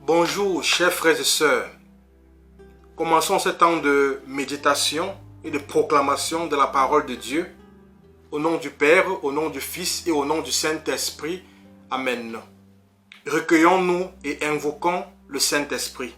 Bonjour, chers frères et sœurs. Commençons ce temps de méditation et de proclamation de la parole de Dieu. Au nom du Père, au nom du Fils et au nom du Saint-Esprit. Amen. Recueillons-nous et invoquons le Saint-Esprit.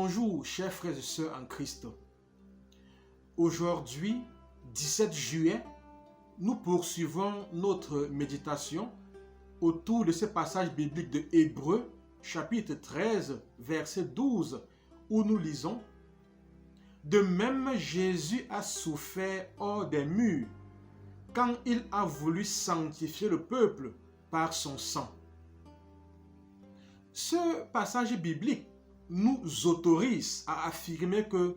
Bonjour, chers frères et sœurs en Christ. Aujourd'hui, 17 juillet, nous poursuivons notre méditation autour de ce passage biblique de Hébreux, chapitre 13, verset 12, où nous lisons « De même, Jésus a souffert hors des murs, quand il a voulu sanctifier le peuple par son sang. » Ce passage biblique nous autorise à affirmer que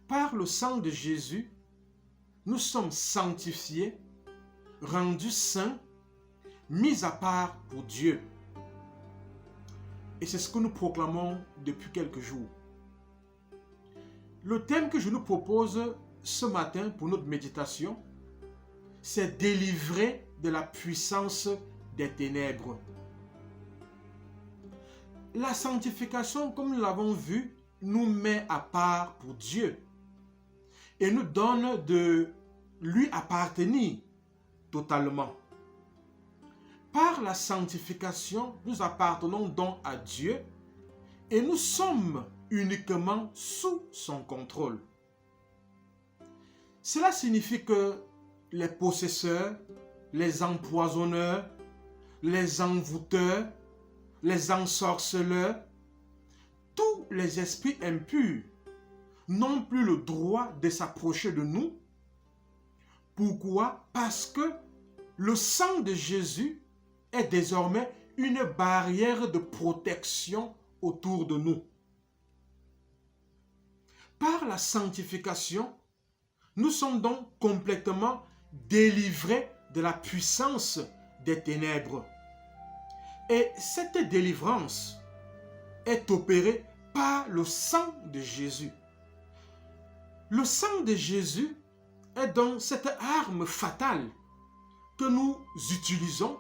par le sang de Jésus, nous sommes sanctifiés, rendus saints, mis à part pour Dieu. Et c'est ce que nous proclamons depuis quelques jours. Le thème que je nous propose ce matin pour notre méditation, c'est délivrer de la puissance des ténèbres. La sanctification, comme nous l'avons vu, nous met à part pour Dieu et nous donne de lui appartenir totalement. Par la sanctification, nous appartenons donc à Dieu et nous sommes uniquement sous son contrôle. Cela signifie que les possesseurs, les empoisonneurs, les envoûteurs, les ensorceleurs, tous les esprits impurs n'ont plus le droit de s'approcher de nous. Pourquoi? Parce que le sang de Jésus est désormais une barrière de protection autour de nous. Par la sanctification, nous sommes donc complètement délivrés de la puissance des ténèbres. Et cette délivrance est opérée par le sang de Jésus. Le sang de Jésus est donc cette arme fatale que nous utilisons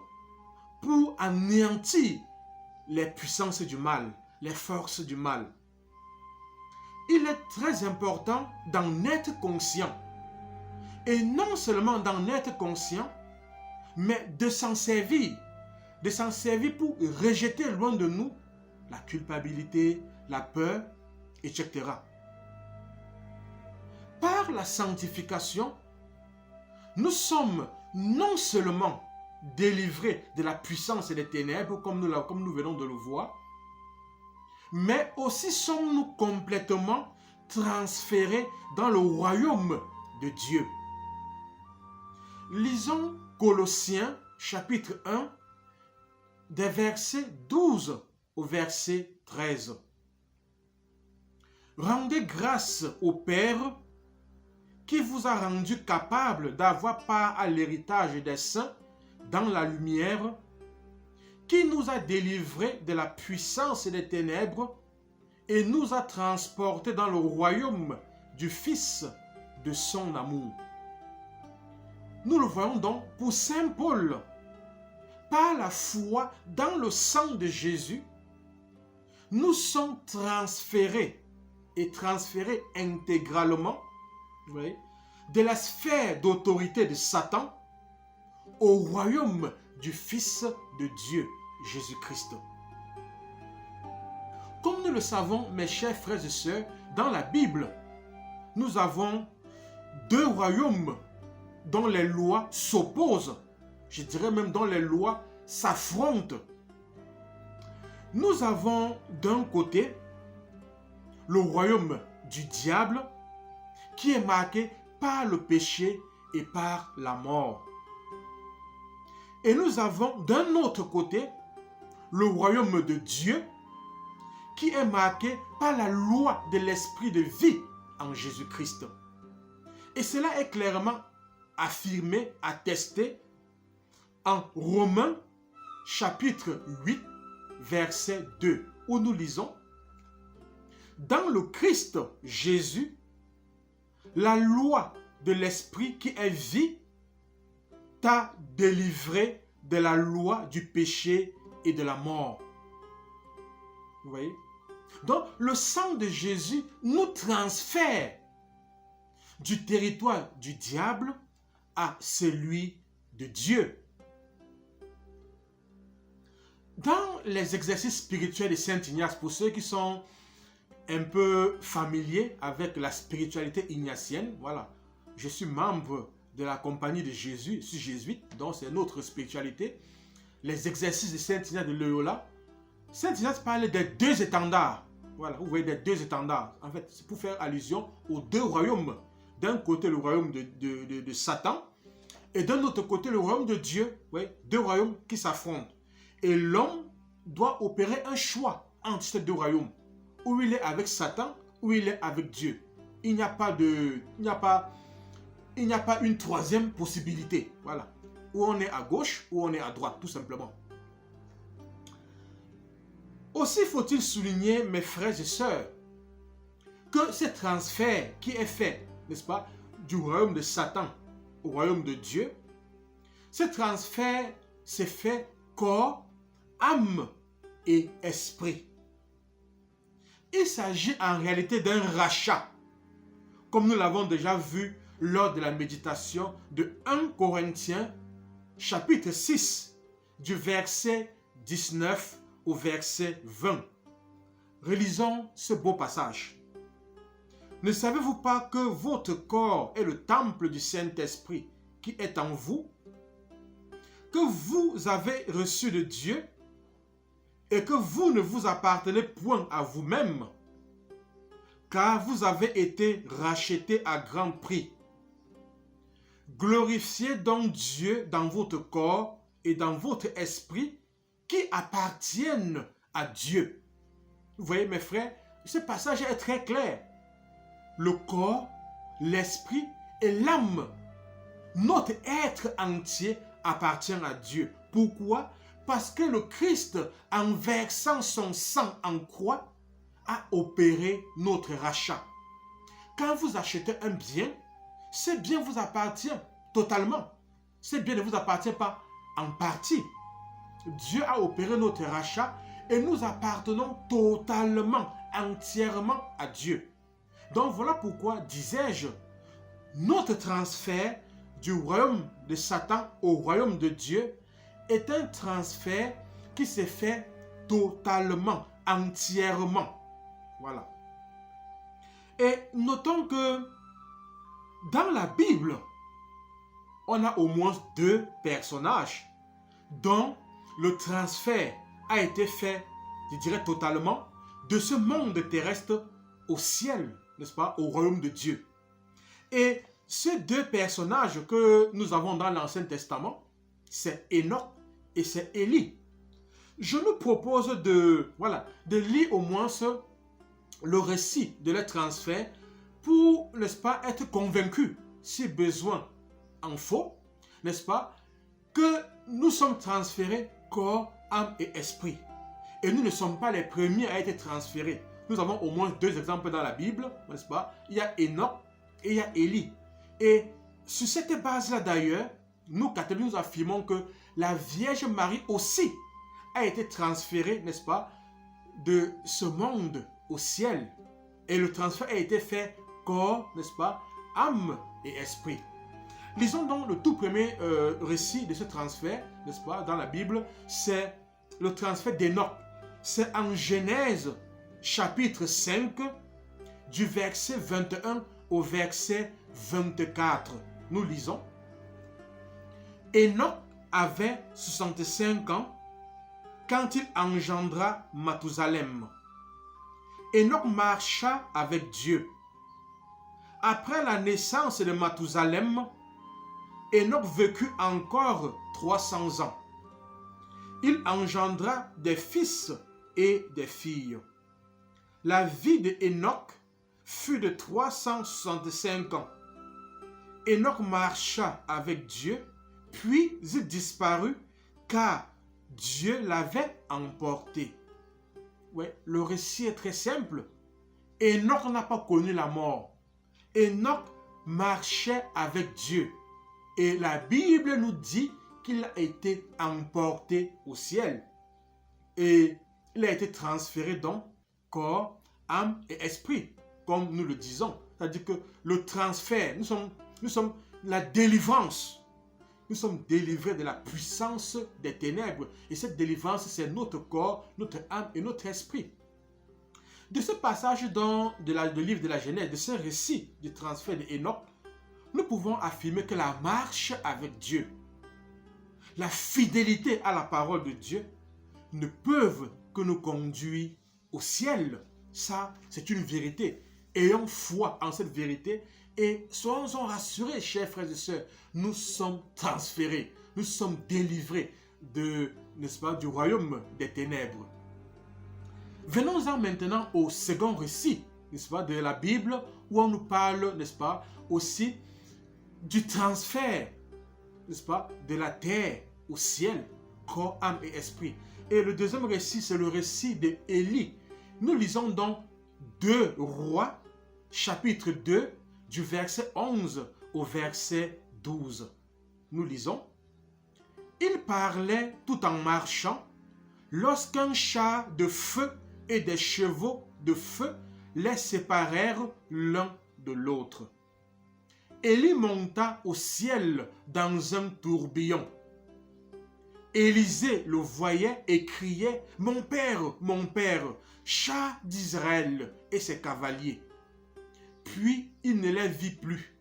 pour anéantir les puissances du mal, les forces du mal. Il est très important d'en être conscient. Et non seulement d'en être conscient, mais de s'en servir pour rejeter loin de nous la culpabilité, la peur, etc. Par la sanctification, nous sommes non seulement délivrés de la puissance des ténèbres, comme nous venons de le voir, mais aussi sommes-nous complètement transférés dans le royaume de Dieu. Lisons Colossiens chapitre 1, des versets 12 au verset 13. Rendez grâce au Père qui vous a rendu capable d'avoir part à l'héritage des saints dans la lumière, qui nous a délivrés de la puissance des ténèbres et nous a transportés dans le royaume du Fils de son amour. Nous le voyons donc pour Saint Paul. Par la foi dans le sang de Jésus, nous sommes transférés intégralement, de la sphère d'autorité de Satan au royaume du Fils de Dieu, Jésus-Christ. Comme nous le savons, mes chers frères et sœurs, dans la Bible, nous avons deux royaumes dont les lois s'opposent. Je dirais même dont les lois s'affrontent. Nous avons d'un côté le royaume du diable qui est marqué par le péché et par la mort. Et nous avons d'un autre côté le royaume de Dieu qui est marqué par la loi de l'esprit de vie en Jésus-Christ. Et cela est clairement affirmé, attesté en Romains chapitre 8, verset 2, où nous lisons « Dans le Christ Jésus, la loi de l'esprit qui est vie t'a délivré de la loi du péché et de la mort. » Vous voyez? Donc, le sang de Jésus nous transfère du territoire du diable à celui de Dieu. Dans les exercices spirituels de Saint Ignace, pour ceux qui sont un peu familier avec la spiritualité ignatienne. Voilà, je suis membre de la compagnie de Jésus, je suis jésuite, donc c'est notre spiritualité. Les exercices de Saint Ignace de Loyola. Saint Ignace parle des deux étendards. Voilà, vous voyez des deux étendards. En fait, c'est pour faire allusion aux deux royaumes. D'un côté, le royaume de Satan, et d'un autre côté, le royaume de Dieu. Oui, deux royaumes qui s'affrontent. Et l'homme doit opérer un choix entre ces deux royaumes. Où il est avec Satan, où il est avec Dieu. Il n'y a pas une troisième possibilité. Voilà. Où on est à gauche, ou on est à droite, tout simplement. Aussi faut-il souligner, mes frères et sœurs, que ce transfert qui est fait, n'est-ce pas, du royaume de Satan au royaume de Dieu, ce transfert s'est fait corps, âme et esprit. Il s'agit en réalité d'un rachat, comme nous l'avons déjà vu lors de la méditation de 1 Corinthiens, chapitre 6, du verset 19 au verset 20. Relisons ce beau passage. Ne savez-vous pas que votre corps est le temple du Saint-Esprit qui est en vous, que vous avez reçu de Dieu et que vous ne vous appartenez point à vous-même, car vous avez été rachetés à grand prix. Glorifiez donc Dieu dans votre corps et dans votre esprit qui appartiennent à Dieu. Vous voyez mes frères, ce passage est très clair. Le corps, l'esprit et l'âme, notre être entier appartient à Dieu. Pourquoi? Parce que le Christ, en versant son sang en croix, a opéré notre rachat. Quand vous achetez un bien, ce bien vous appartient totalement. Ce bien ne vous appartient pas en partie. Dieu a opéré notre rachat et nous appartenons totalement, entièrement à Dieu. Donc voilà pourquoi, disais-je, notre transfert du royaume de Satan au royaume de Dieu est un transfert qui s'est fait totalement, entièrement. Voilà. Et notons que dans la Bible, on a au moins deux personnages dont le transfert a été fait, je dirais totalement, de ce monde terrestre au ciel, n'est-ce pas, au royaume de Dieu. Et ces deux personnages que nous avons dans l'Ancien Testament, c'est Enoch et c'est Élie. Je nous propose de lire au moins le récit de leur transfert pour, n'est-ce pas, être convaincu, si besoin en faut, n'est-ce pas, que nous sommes transférés corps, âme et esprit. Et nous ne sommes pas les premiers à être transférés. Nous avons au moins deux exemples dans la Bible, n'est-ce pas? Il y a Enoch et il y a Élie. Et sur cette base-là d'ailleurs, nous catholiques nous affirmons que la Vierge Marie aussi a été transférée, n'est-ce pas, de ce monde au ciel. Et le transfert a été fait corps, n'est-ce pas, âme et esprit. Lisons donc le tout premier récit de ce transfert, n'est-ce pas, dans la Bible, c'est le transfert d'Enoch. C'est en Genèse, chapitre 5, du verset 21 au verset 24. Nous lisons. Enoch avait 65 ans quand il engendra Mathusalem. Enoch marcha avec Dieu. Après la naissance de Mathusalem, Enoch vécut encore 300 ans. Il engendra des fils et des filles. La vie de Enoch fut de 365 ans. Enoch marcha avec Dieu, puis il disparut car Dieu l'avait emporté. Ouais, le récit est très simple. Enoch n'a pas connu la mort. Enoch marchait avec Dieu. Et la Bible nous dit qu'il a été emporté au ciel. Et il a été transféré donc corps, âme et esprit, comme nous le disons. C'est-à-dire que le transfert, nous sommes la délivrance. Nous sommes délivrés de la puissance des ténèbres. Et cette délivrance, c'est notre corps, notre âme et notre esprit. De ce passage dans le livre de la Genèse, de ce récit du transfert d'Enoch, nous pouvons affirmer que la marche avec Dieu, la fidélité à la parole de Dieu ne peuvent que nous conduire au ciel. Ça, c'est une vérité. Ayons foi en cette vérité et soyons rassurés, chers frères et sœurs, nous sommes transférés, nous sommes délivrés n'est-ce pas, du royaume des ténèbres. Venons-en maintenant au second récit, n'est-ce pas, de la Bible, où on nous parle, n'est-ce pas, aussi du transfert, n'est-ce pas, de la terre au ciel, corps, âme et esprit. Et le deuxième récit, c'est le récit d'Élie. Nous lisons donc 2 Rois, chapitre 2, du verset 11 au verset 12. Nous lisons: Il parlait tout en marchant, lorsqu'un char de feu et des chevaux de feu les séparèrent l'un de l'autre. Élie monta au ciel dans un tourbillon. Élisée le voyait et criait: mon père, char d'Israël et ses cavaliers. Puis il ne les vit plus.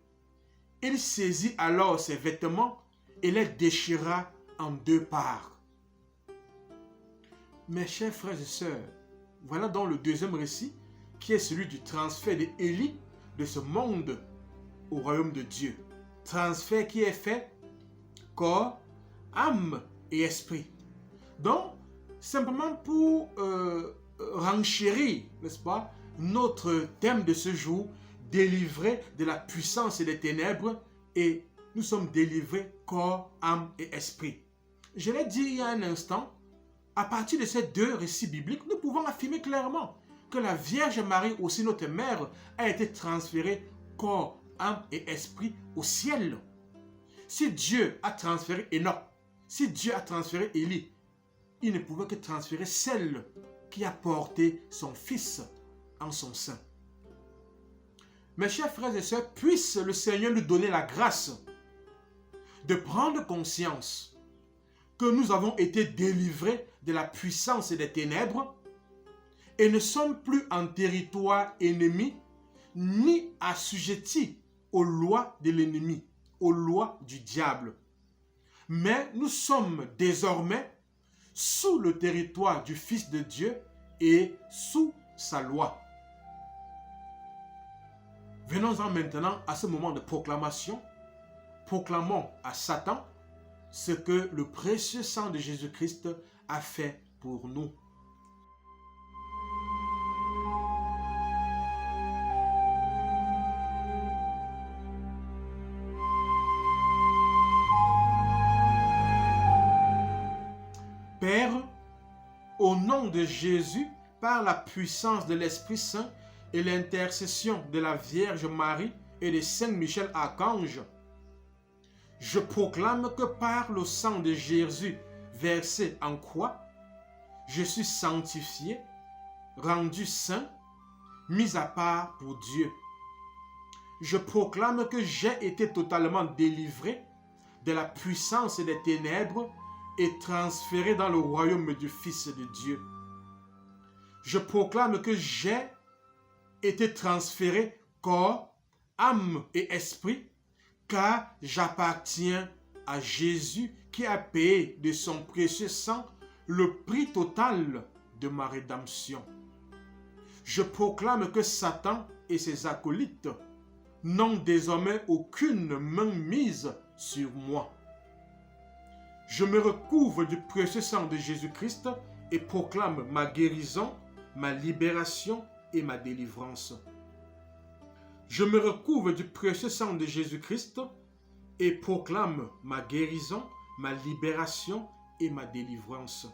Il saisit alors ses vêtements et les déchira en 2 parts. Mes chers frères et sœurs, voilà donc le deuxième récit qui est celui du transfert d'Élie de ce monde au royaume de Dieu. Transfert qui est fait corps, âme et esprit. Donc, simplement pour renchérir, n'est-ce pas, notre thème de ce jour, délivré de la puissance des ténèbres, et nous sommes délivrés corps, âme et esprit. Je l'ai dit il y a un instant, à partir de ces 2 récits bibliques, nous pouvons affirmer clairement que la Vierge Marie, aussi notre mère, a été transférée corps, âme et esprit au ciel. Si Dieu a transféré Enoch, si Dieu a transféré Élie, il ne pouvait que transférer celle qui a porté son fils en son sein. Mes chers frères et sœurs, puisse le Seigneur nous donner la grâce de prendre conscience que nous avons été délivrés de la puissance des ténèbres et ne sommes plus en territoire ennemi ni assujettis aux lois de l'ennemi, aux lois du diable. Mais nous sommes désormais sous le territoire du Fils de Dieu et sous sa loi. Venons-en maintenant à ce moment de proclamation. Proclamons à Satan ce que le précieux sang de Jésus-Christ a fait pour nous. Père, au nom de Jésus, par la puissance de l'Esprit Saint et l'intercession de la Vierge Marie et de Saint Michel Archange, je proclame que par le sang de Jésus versé en croix, je suis sanctifié, rendu saint, mis à part pour Dieu. Je proclame que j'ai été totalement délivré de la puissance des ténèbres et transféré dans le royaume du Fils de Dieu. Je proclame que j'ai été transféré corps, âme et esprit, car j'appartiens à Jésus qui a payé de son précieux sang le prix total de ma rédemption. Je proclame que Satan et ses acolytes n'ont désormais aucune main mise sur moi. Je me recouvre du précieux sang de Jésus-Christ et proclame ma guérison, ma libération et ma délivrance. Je me recouvre du précieux sang de Jésus-Christ et proclame ma guérison, ma libération et ma délivrance.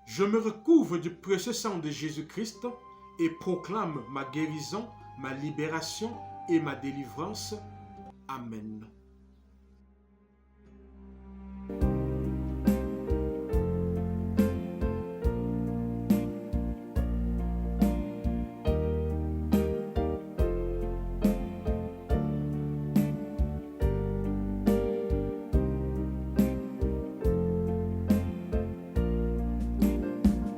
Je me recouvre du précieux sang de Jésus-Christ et proclame ma guérison, ma libération et ma délivrance. Amen.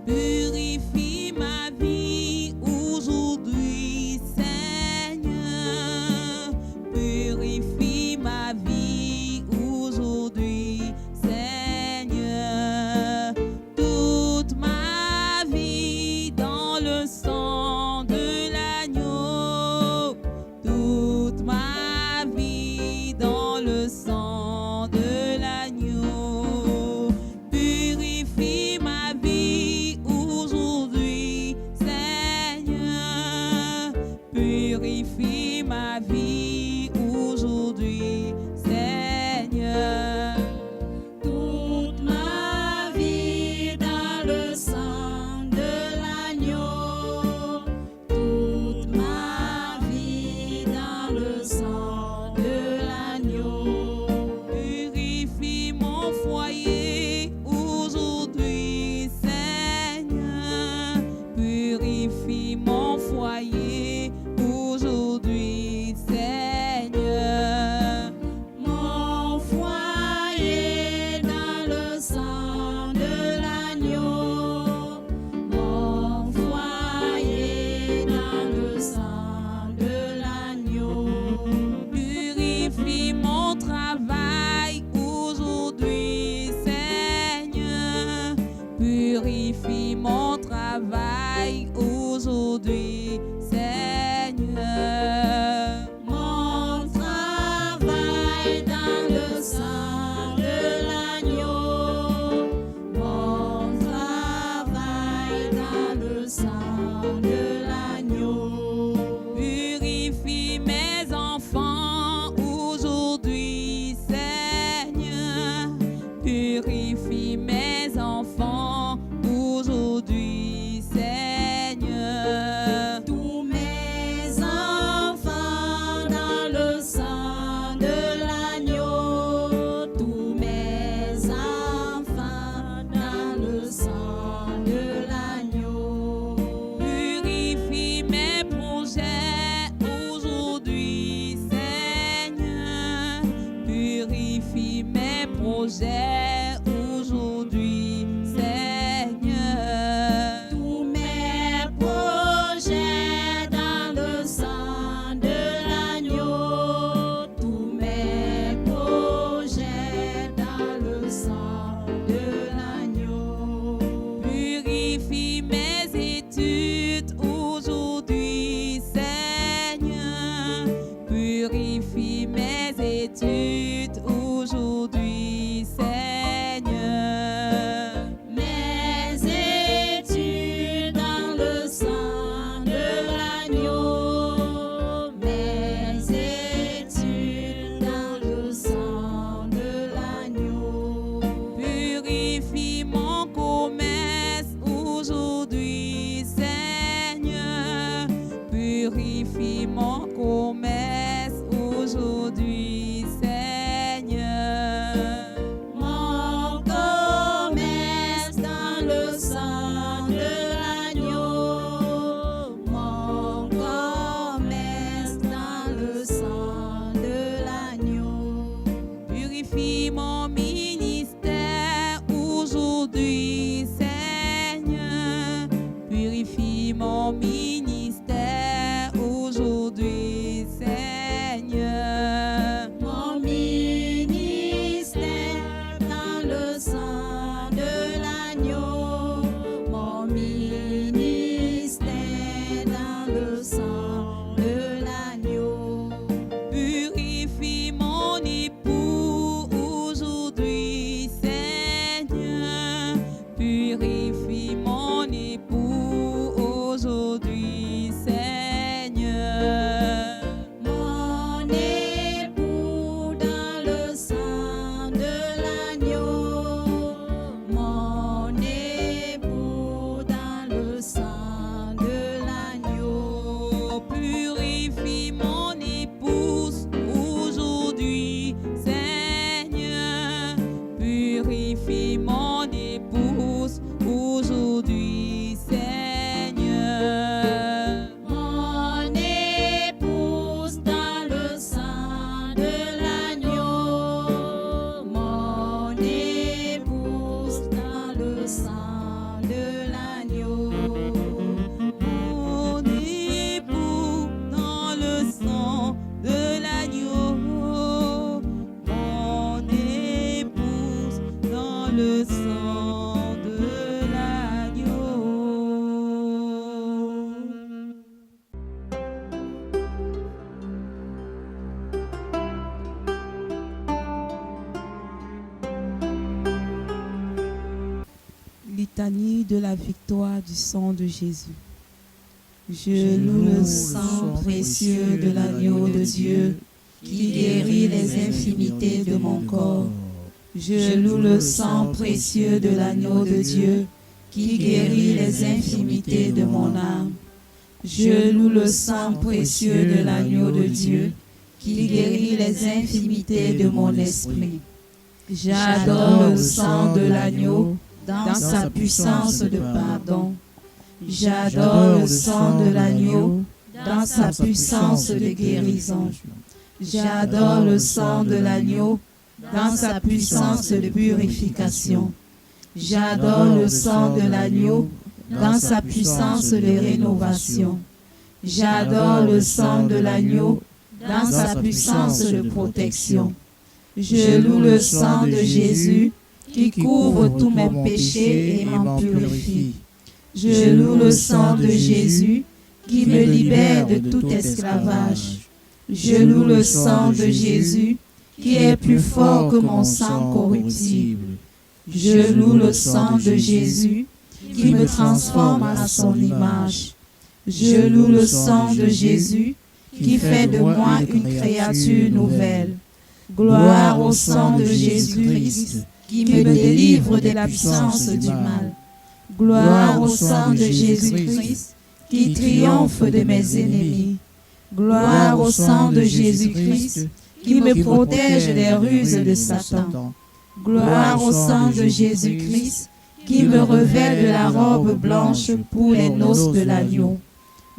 Purifie ma vie. Mon travail dans le sang de l'agneau. Mon travail dans le sang de l'agneau. Purifie mes enfants aujourd'hui, Seigneur. Purifie mes enfants aujourd'hui, Seigneur. Tous mes enfants dans le sang de l'agneau. Tous mes enfants dans le sang de l'agneau. Purifie mes projets aujourd'hui, Seigneur. Purifie mes projets aujourd'hui, Seigneur. Tous mes projets dans le sang de l'agneau. Tous mes projets dans le sang de l'agneau. Purifie mes études aujourd'hui, Seigneur. Purifie mes études aujourd'hui, Seigneur. Mes études dans le sang de l'agneau. Mes études dans le sang de l'agneau. Purifie mon commerce aujourd'hui, Seigneur. Purifie mon commerce aujourd'hui, Seigneur. Mon commerce dans le sang de l'agneau. Mon commerce dans le sang de l'agneau. Purifie mon ministère aujourd'hui, Seigneur. Purifie mon ministère aujourd'hui, Seigneur. Mon ministère dans le sang de l'agneau. Mon ministère dans le sang de l'agneau. Purifie mon époux aujourd'hui, Seigneur. Purifie mon époux aujourd'hui, Seigneur. Mon époux dans le sang de l'agneau. Mon époux dans le sang de l'agneau. Purifie mon épouse aujourd'hui, Seigneur. Purifie mon épouse aujourd'hui, Seigneur. Mon épouse dans le sang de l'agneau. Mon épouse dans le sang de l'agneau. Mon époux dans le sang de l'agneau. Mon épouse dans le sang de l'agneau. Litanie de la victoire du sang de Jésus. Je loue le sang précieux de l'agneau de Dieu qui guérit les infimités de mon corps. Je loue le sang précieux de l'agneau de Dieu qui guérit les infimités de mon âme. Je loue le sang précieux de l'agneau de Dieu qui guérit les infimités de mon esprit. J'adore le sang de l'agneau dans sa puissance de pardon. J'adore le sang de l'agneau dans sa puissance de guérison. J'adore le sang de l'agneau dans sa puissance de purification. J'adore le sang de l'agneau dans sa puissance de rénovation. J'adore le sang de l'agneau dans sa puissance de protection. Je loue le sang de Jésus qui couvre tous mes péchés et m'en purifie. Je loue le sang de Jésus qui me libère de tout esclavage. Je loue le sang de Jésus, qui est plus fort que mon sang corruptible. Je loue le sang de Jésus, qui me transforme à son image. Je loue le sang de Jésus, qui fait de moi une créature nouvelle. Gloire au sang de Jésus-Christ, qui me délivre de la puissance du mal. Gloire au sang de Jésus-Christ, qui triomphe de mes ennemis. Gloire au sang de Jésus-Christ, qui me protège des ruses de Satan. Gloire au sang de Jésus-Christ, qui me revêt de la robe blanche pour les noces de l'agneau.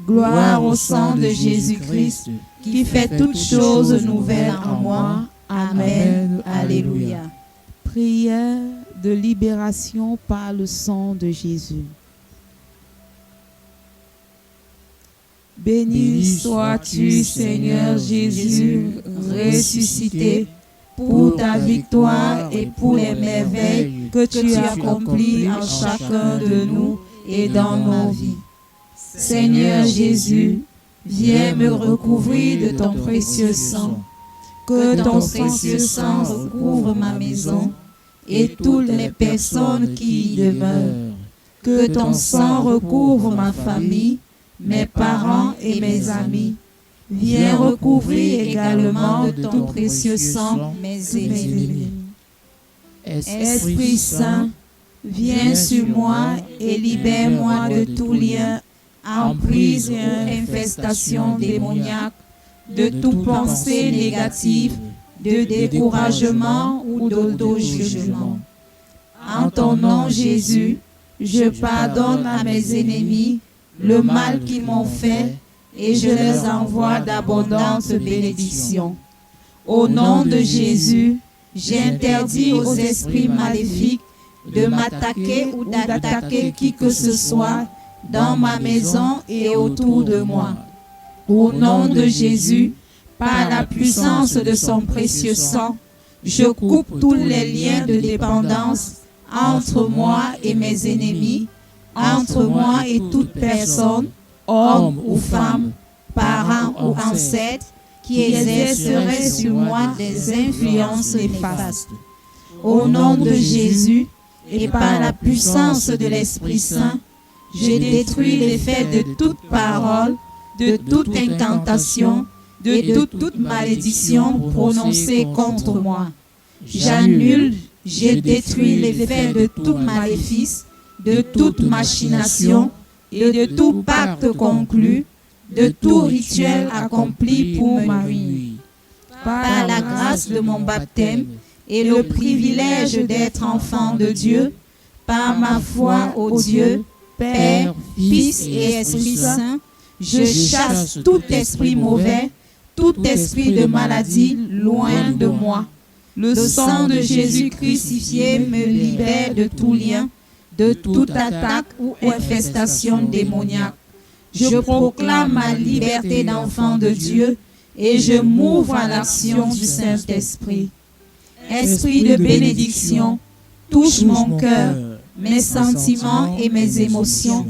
Gloire au sang de Jésus-Christ, qui fait toutes choses nouvelles en moi. Amen. Alléluia. Prière de libération par le sang de Jésus. Béni sois-tu, Seigneur Jésus, ressuscité, pour ta victoire et pour les merveilles que tu accomplis en chacun de nous et dans nos vies. Seigneur Jésus, viens me recouvrir de ton précieux sang. Que ton précieux sang recouvre ma maison et toutes les personnes qui y demeurent. Que ton sang recouvre ma famille, mes parents et mes amis. Viens recouvrir également de ton précieux sang mes ennemis. Esprit Saint, viens sur moi et libère-moi de tout lien, emprise et infestation démoniaque, de toute pensée négative, de découragement ou d'auto-jugement. En ton nom, Jésus, je pardonne à mes ennemis le mal qu'ils m'ont fait et je leur envoie d'abondantes bénédictions. Au nom de Jésus, j'interdis aux esprits maléfiques de m'attaquer ou d'attaquer qui que ce soit dans ma maison et autour de moi. Au nom de Jésus, par la puissance de son précieux sang, je coupe tous les liens de dépendance entre moi et mes ennemis, entre moi et toute personne, homme ou femme, parent ou ancêtre, qui exercerait sur moi des influences néfastes. Au nom de Jésus et par la puissance de l'Esprit Saint, je détruis l'effet de toute parole, de toute incantation, de toute malédiction prononcée contre moi. J'annule, je détruis l'effet de tout maléfice, de toute machination et de tout pacte conclu, de tout rituel accompli pour ma ruine. Par la grâce de mon baptême et le privilège d'être enfant de Dieu, par ma foi au Dieu, Père, Fils et Esprit Saint, je chasse tout esprit mauvais, tout esprit de maladie loin de moi. Le sang de Jésus crucifié me libère de tout lien, de toute attaque ou infestation démoniaque. Je proclame ma liberté d'enfant de Dieu et je m'ouvre à l'action du Saint-Esprit. Esprit de bénédiction, touche mon cœur, mes sentiments et mes émotions.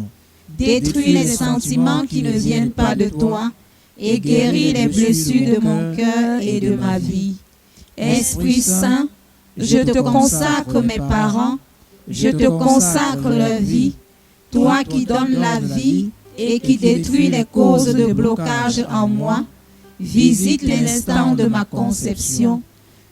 Détruis les sentiments qui ne viennent pas de toi et guéris les blessures de mon cœur et de ma vie. Esprit Saint, je te consacre mes parents, je te consacre leur vie, toi qui donnes la vie et qui détruis les causes de blocage en moi. Visite l'instant de ma conception.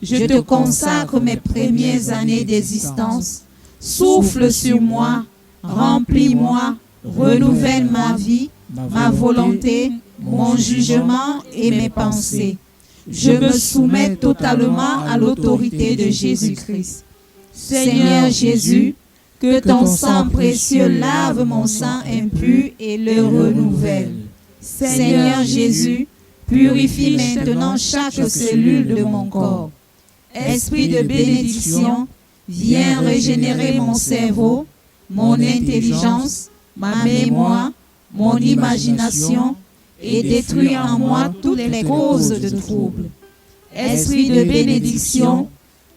Je te consacre mes premières années d'existence. Souffle sur moi, remplis-moi, renouvelle ma vie, ma volonté, mon jugement et mes pensées. Je me soumets totalement à l'autorité de Jésus-Christ. Seigneur Jésus, que ton sang précieux lave mon sang impur et le renouvelle. Seigneur Jésus, purifie maintenant chaque cellule de mon corps. Esprit de bénédiction, viens régénérer mon cerveau, mon intelligence, ma mémoire, mon imagination et détruire en moi toutes les causes de troubles. Esprit de bénédiction,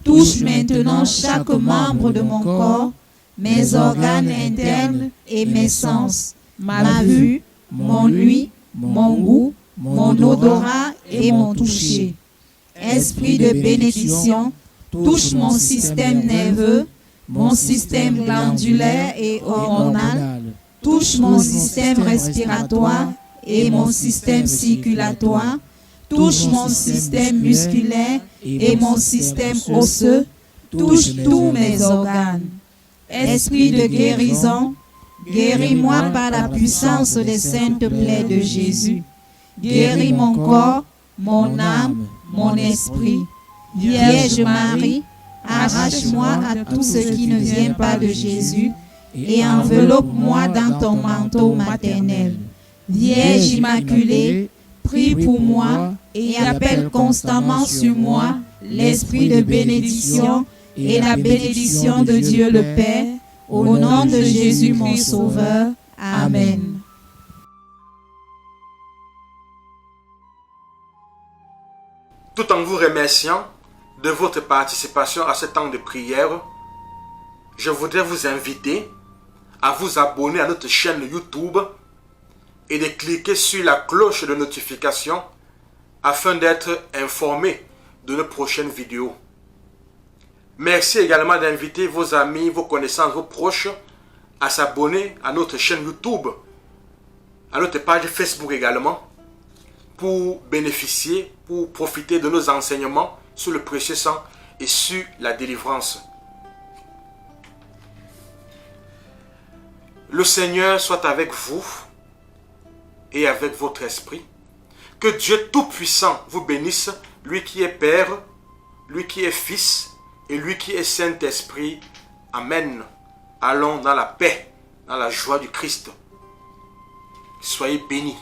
touche maintenant chaque membre de mon corps, mes organes internes et mes sens, ma vue, mon ouïe, mon goût, mon odorat et mon toucher. Esprit de bénédiction, touche mon système nerveux, mon système glandulaire et hormonal, touche mon système respiratoire et mon système circulatoire, touche mon système musculaire et mon système osseux, touche tous mes organes. Esprit de guérison, guéris-moi par la puissance des saintes plaies de Jésus. Guéris mon corps, mon âme, mon esprit. Vierge Marie, arrache-moi à tout ce qui ne vient pas de Jésus et enveloppe-moi dans ton manteau maternel. Vierge Immaculée, prie pour moi et appelle constamment sur moi l'esprit de bénédiction et la bénédiction de Dieu le Père, au nom de Jésus mon Sauveur. Amen. Tout en vous remerciant de votre participation à ce temps de prière, je voudrais vous inviter à vous abonner à notre chaîne YouTube et de cliquer sur la cloche de notification afin d'être informé de nos prochaines vidéos. Merci également d'inviter vos amis, vos connaissances, vos proches à s'abonner à notre chaîne YouTube, à notre page Facebook également, pour bénéficier, pour profiter de nos enseignements sur le précieux sang et sur la délivrance. Le Seigneur soit avec vous et avec votre esprit. Que Dieu Tout-Puissant vous bénisse, lui qui est Père, lui qui est Fils et lui qui est Saint-Esprit. Amen. Allons dans la paix, dans la joie du Christ. Soyez bénis.